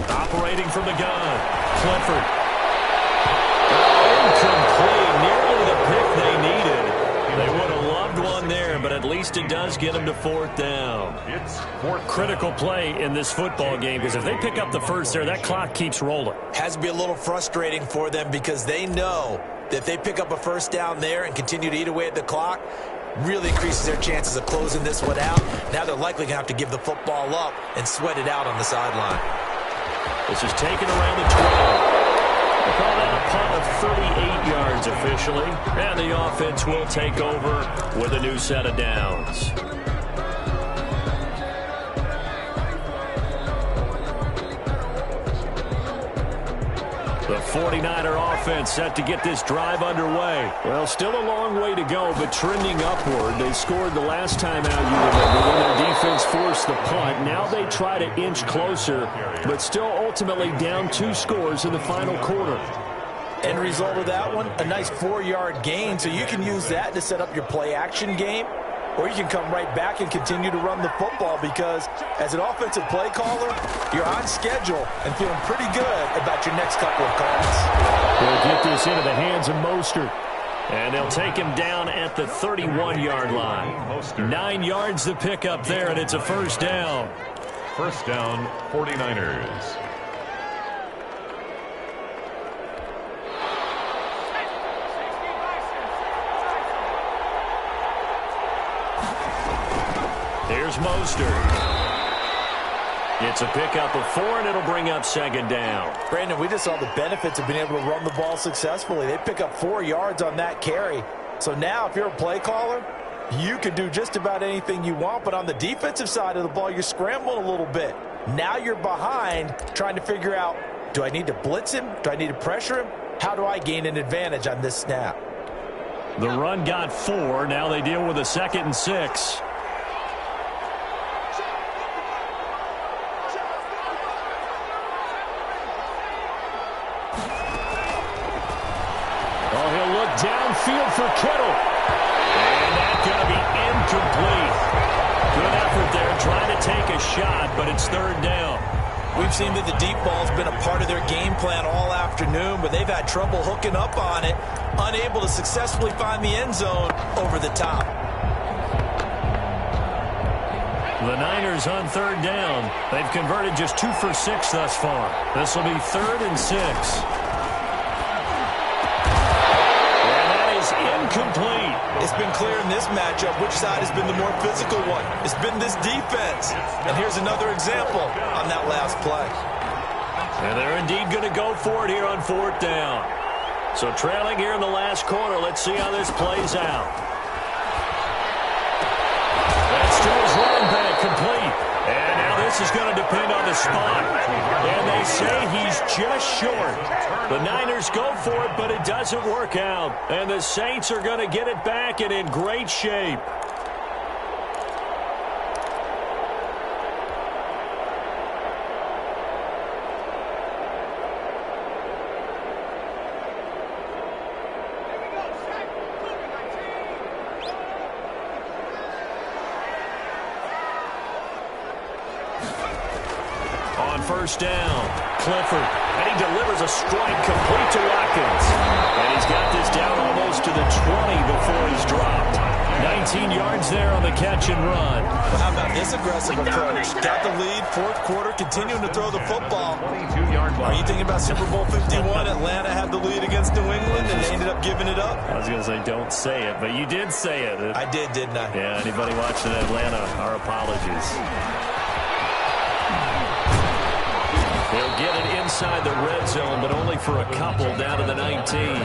Operating from the gun, Clifford. Incomplete, nearly the pick they needed. They would have loved one there, but at least it does get them to 4th down. It's 4th. Critical play in this football game, because if they pick up the first there, that clock keeps rolling. Has to be a little frustrating for them because they know that if they pick up a first down there and continue to eat away at the clock, really increases their chances of closing this one out. Now they're likely going to have to give the football up and sweat it out on the sideline. This is taken around the 12. They call that a punt of 38 yards officially. And the offense will take over with a new set of downs. The 49er offense set to get this drive underway. Well, still a long way to go, but trending upward. They scored the last time out, you remember, when their defense forced the punt. Now they try to inch closer, but still ultimately down 2 scores in the final quarter. End result of that one, a nice 4-yard gain, so you can use that to set up your play-action game, or you can come right back and continue to run the football because as an offensive play caller, you're on schedule and feeling pretty good about your next couple of calls. They'll get this into the hands of Mostert. And they'll take him down at the 31-yard line. 9 yards to pick up there, and it's a first down. First down, 49ers. Here's Mostert. It's a pickup of 4, and it'll bring up second down. Brandon, we just saw the benefits of being able to run the ball successfully. They pick up 4 yards on that carry. So now if you're a play caller, you can do just about anything you want. But on the defensive side of the ball, you're scrambling a little bit. Now you're behind trying to figure out, do I need to blitz him? Do I need to pressure him? How do I gain an advantage on this snap? The run got 4. Now they deal with a 2nd and 6. Downfield for Kittle. And that's going to be incomplete. Good effort there trying to take a shot, but it's 3rd down. We've seen that the deep ball has been a part of their game plan all afternoon, but they've had trouble hooking up on it, unable to successfully find the end zone over the top. The Niners on 3rd down. They've converted just 2 for 6 thus far. This will be 3rd and 6. Incomplete. It's been clear in this matchup which side has been the more physical one. It's been this defense. And here's another example on that last play. And they're indeed going to go for it here on 4th down. So trailing here in the last quarter. Let's see how this plays out. That's to his running back, complete. And now this is going to depend on the spot. And they say he's just short. The Niners go for it, but it doesn't work out. And the Saints are going to get it back and in great shape. On first down, Clifford, and he delivers a strike complete to Watkins. And he's got this down almost to the 20 before he's dropped. 19 yards yards there on the catch and run. Well, how about this aggressive approach? Got the lead, fourth quarter, continuing to throw the football. Are you thinking about Super Bowl 51? Atlanta had the lead against New England, and they ended up giving it up? I was going to say, don't say it, but you did say it. I did, didn't I? Yeah, anybody watching Atlanta, our apologies. They'll get it inside the red zone, but only for a couple down to the 19.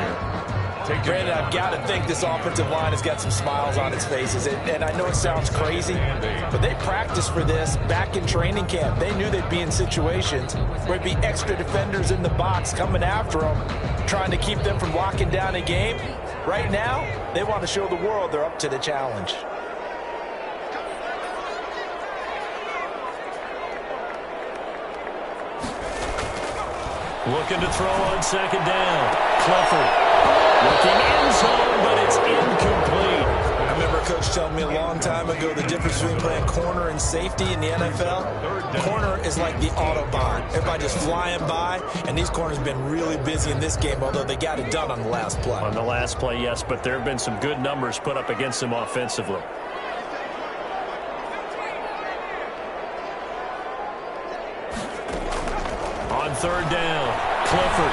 Brandon, I've got to think this offensive line has got some smiles on its faces. And I know it sounds crazy, but they practiced for this back in training camp. They knew they'd be in situations where it'd be extra defenders in the box coming after them, trying to keep them from locking down a game. Right now, they want to show the world they're up to the challenge. Looking to throw on second down. Clifford looking end zone, but it's incomplete. I remember a coach telling me a long time ago the difference between playing corner and safety in the NFL. Corner is like the Autobahn. Everybody just flying by, and these corners have been really busy in this game, although they got it done on the last play. On the last play, yes, but there have been some good numbers put up against them offensively. On third down, Clifford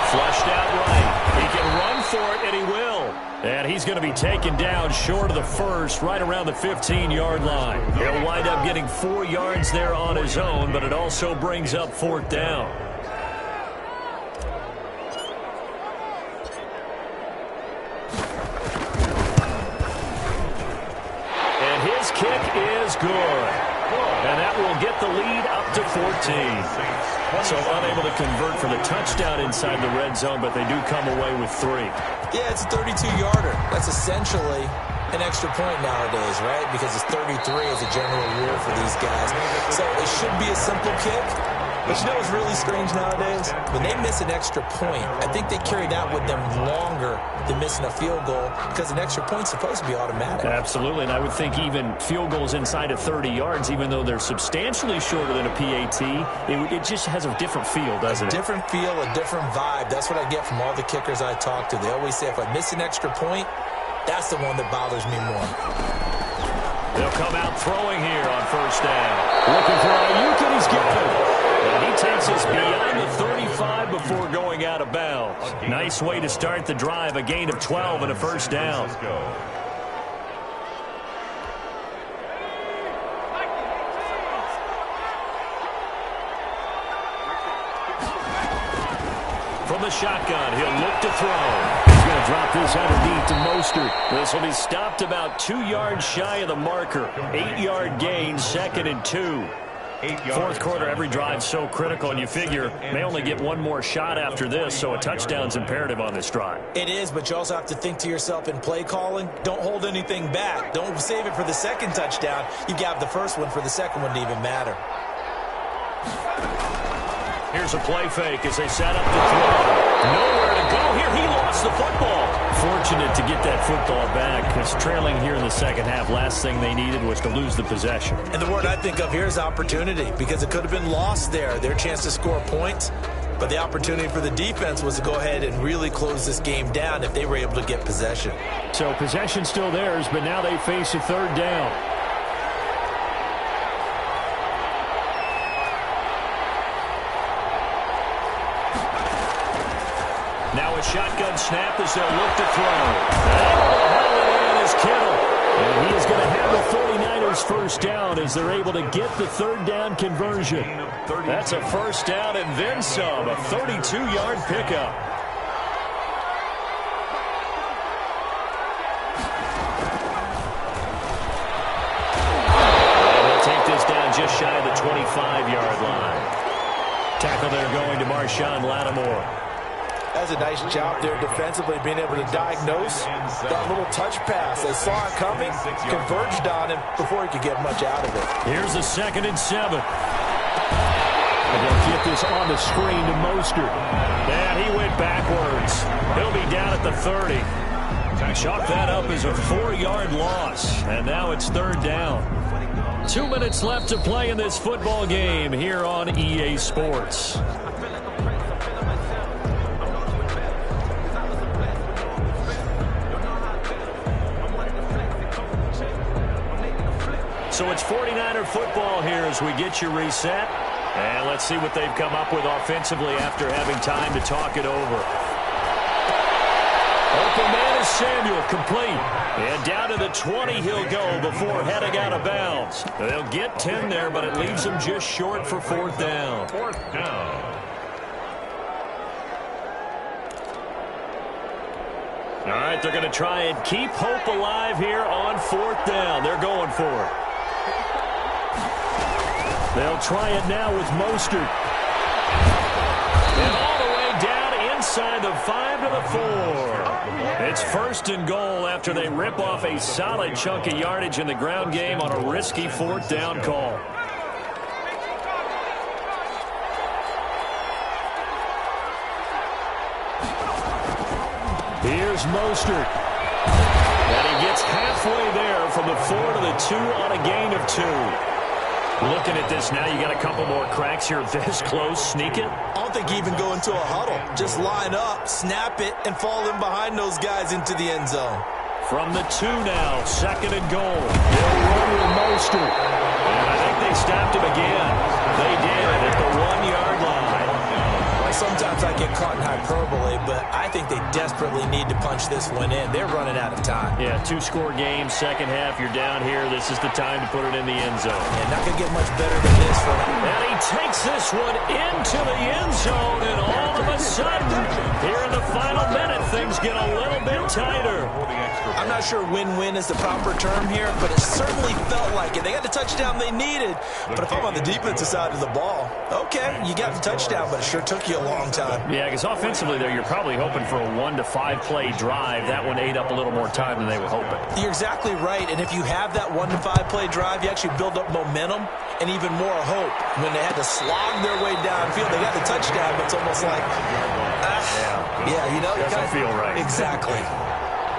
flushed out right. He can run for it, and he will. And he's going to be taken down short of the first, right around the 15-yard line. He'll wind up getting 4 yards there on his own, but it also brings up fourth down. And his kick is good. And that will get the lead up to 14. So unable to convert for the touchdown inside the red zone, but they do come away with 3. Yeah, it's a 32-yarder. That's essentially an extra point nowadays, right? Because it's 33 as a general rule for these guys. So it should be a simple kick. But you know what's really strange nowadays? When they miss an extra point, I think they carry that with them longer than missing a field goal because an extra point's supposed to be automatic. Absolutely, and I would think even field goals inside of 30 yards, even though they're substantially shorter than a PAT, it just has a different feel, doesn't it? A different feel, a different vibe. That's what I get from all the kickers I talk to. They always say if I miss an extra point, that's the one that bothers me more. They'll come out throwing here on first down. Looking for Ayuk, and he's got it. And he takes us beyond the 35 before going out of bounds. Nice way to start the drive, a gain of 12 and a first down. From the shotgun, he'll look to throw. He's going to drop this underneath to Mostert. This will be stopped about 2 yards shy of the marker. 8-yard gain, 2nd and 2. Fourth quarter, every drive so critical, and you figure may only get one more shot after this, so a touchdown's imperative on this drive. It is, but you also have to think to yourself in play calling, don't hold anything back. Don't save it for the second touchdown. You got the first one for the second one to even matter. Here's a play fake as they set up to throw. Nowhere to go here. He lost the football. Fortunate to get that football back because trailing here in the second half, last thing they needed was to lose the possession. And the word I think of here is opportunity because it could have been lost there, their chance to score points. But the opportunity for the defense was to go ahead and really close this game down if they were able to get possession. So possession still theirs, but now they face a third down. Now a shotgun snap as they'll look to throw. And it is Kittle. And he is going to have the 49ers first down as they're able to get the third down conversion. That's a first down and then some. A 32-yard pickup. And they'll take this down just shy of the 25-yard line. Tackle there going to Marshawn Lattimore. That's a nice job there defensively, being able to diagnose that little touch pass. They saw it coming, converged on him before he could get much out of it. Here's a 2nd and 7. And they'll get this on the screen to Mostert. And he went backwards. He'll be down at the 30. Chalk that up as a 4-yard loss. And now it's third down. 2 minutes left to play in this football game here on EA Sports. So it's 49er football here as we get you reset. And let's see what they've come up with offensively after having time to talk it over. Open man is Samuel, complete. And down to the 20 he'll go before heading out of bounds. They'll get 10 there, but it leaves them just short for fourth down. Fourth down. All right, they're going to try and keep hope alive here on fourth down. They're going for it. They'll try it now with Mostert. And all the way down inside the 5 to the 4. It's first and goal after they rip off a solid chunk of yardage in the ground game on a risky fourth down call. Here's Mostert. And he gets halfway there from the 4 to the 2 on a gain of 2. Looking at this now, you got a couple more cracks here. This close, sneak it. I don't think you even go into a huddle. Just line up, snap it, and fall in behind those guys into the end zone. From the 2 now, second and goal. They'll run with Mostert. And I think they stopped him again. They did at the 1-yard line. Sometimes I get caught in hyperbole, but I think they desperately need to punch this one in. They're running out of time. Yeah, 2-score game, second half, you're down here. This is the time to put it in the end zone. And not going to get much better than this for them. And he takes this one into the end zone, and all of a sudden, here in the final minute, things get a little bit tighter. I'm not sure win-win is the proper term here, but it certainly felt like it. They got the touchdown they needed. But if I'm on the defensive side of the ball, okay, you got the touchdown, but it sure took you a long time. Yeah, because offensively there, you're probably hoping for a 1 to 5 play drive. That one ate up a little more time than they were hoping. You're exactly right, and if you have that 1 to 5 play drive, you actually build up momentum and even more hope. When they had to slog their way downfield, they got the touchdown, but it's almost like, yeah, you know, doesn't feel right. Exactly.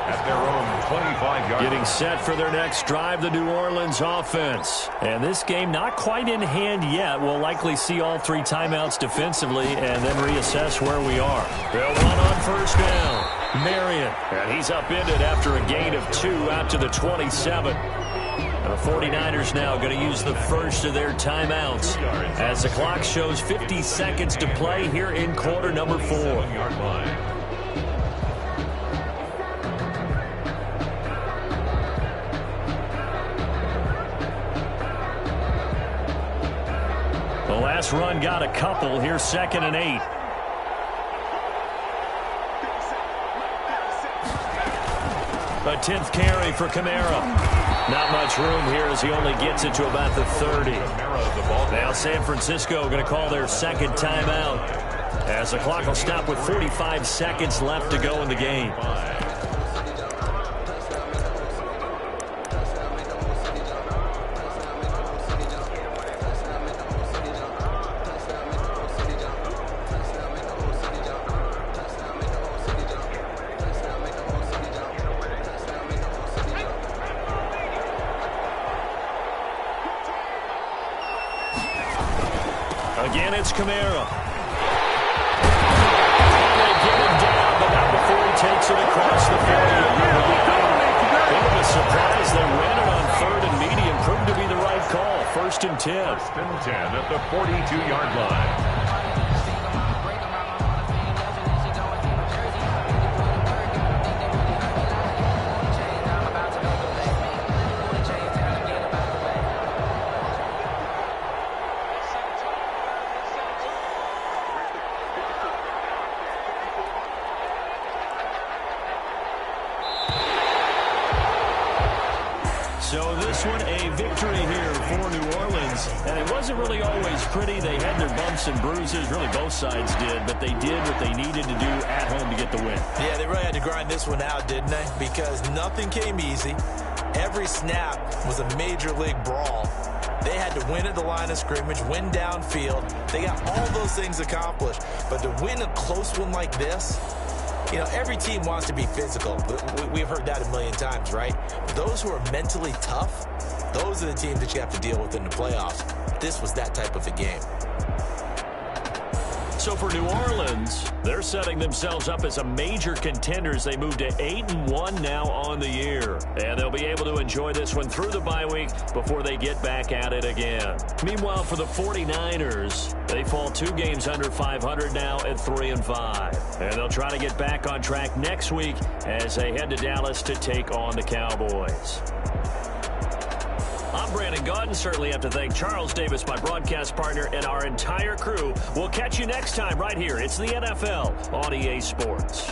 At their own 25-yard. Getting set for their next drive, the New Orleans offense. And this game not quite in hand yet. We'll likely see all 3 timeouts defensively and then reassess where we are. They'll run on first down. Marion. And he's upended after a gain of 2 out to the 27. And the 49ers now going to use the first of their timeouts as the clock shows 50 seconds to play here in quarter number 4. 7-yard line. The last run got a couple. Here's second and 8. A 10th carry for Kamara. Not much room here as he only gets it to about the 30. Now San Francisco going to call their second timeout as the clock will stop with 45 seconds left to go in the game. Again, it's Kamara. And they get him down, but not before he takes it across the 40. Bit of a surprise. They ran it on third and medium. Proved to be the right call. First and 10. First and 10 at the 42-yard line. So this one, a victory here for New Orleans. And it wasn't really always pretty. They had their bumps and bruises. Really, both sides did. But they did what they needed to do at home to get the win. Yeah, they really had to grind this one out, didn't they? Because nothing came easy. Every snap was a major league brawl. They had to win at the line of scrimmage, win downfield. They got all those things accomplished. But to win a close one like this, you know, every team wants to be physical. We've heard that a million times, right? But those who are mentally tough, those are the teams that you have to deal with in the playoffs. This was that type of a game. So for New Orleans, they're setting themselves up as a major contenders. They move to 8-1 now on the year. And they'll be able to enjoy this one through the bye week before they get back at it again. Meanwhile, for the 49ers, they fall 2 games under 500 now at 3-5. And they'll try to get back on track next week as they head to Dallas to take on the Cowboys. I'm Brandon Gaudin. Certainly have to thank Charles Davis, my broadcast partner, and our entire crew. We'll catch you next time right here. It's the NFL on EA Sports.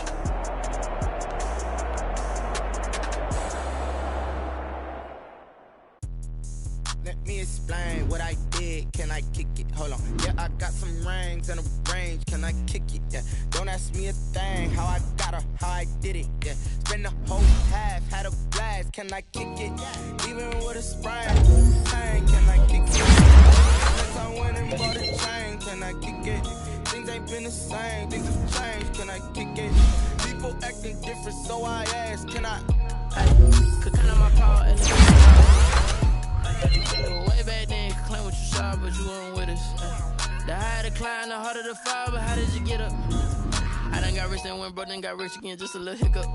Let me explain what I did. Can I kick it? Hold on. Yeah, I got some rings and a range. Can I kick it? Yeah. Don't ask me a thing. How I got her, how I did it. Yeah. Spend the whole half, had a blast. Can I kick it? Even with a sprain. Hey, can I kick it? Since I went and bought a chain. Can I kick it? Things ain't been the same. Things have changed. Can I kick it? People acting different, so I ask. Can I? Could count on my power and way back then, you could claim what you saw, but you weren't with us. The higher the climb, the harder the fall, but how did you get up? I done got rich, then went broke, then got rich again, just a little hiccup.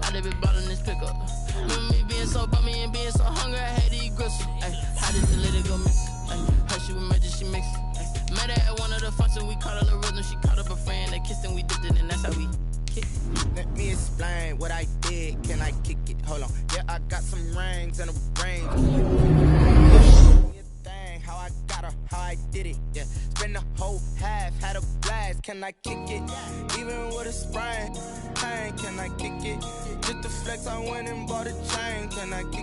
I done been ballin' this pickup. Remember me being so bummy and being so hungry, I had to eat gristle. How did the lady go miss? Hershey with magic, she mixed. Met her at one of the functions, we caught her little rhythm, she caught up a friend, they kissed and we dipped it, and that's how we kicked. Let me explain what I did. Can I kick it? Hold on. Yeah, I got some rings and a range. How I got her, how I did it. Yeah, spend the whole half, had a blast. Can I kick it? Even with a sprain. Hey, can I kick it? Just the flex, I went and bought a chain. Can I kick it?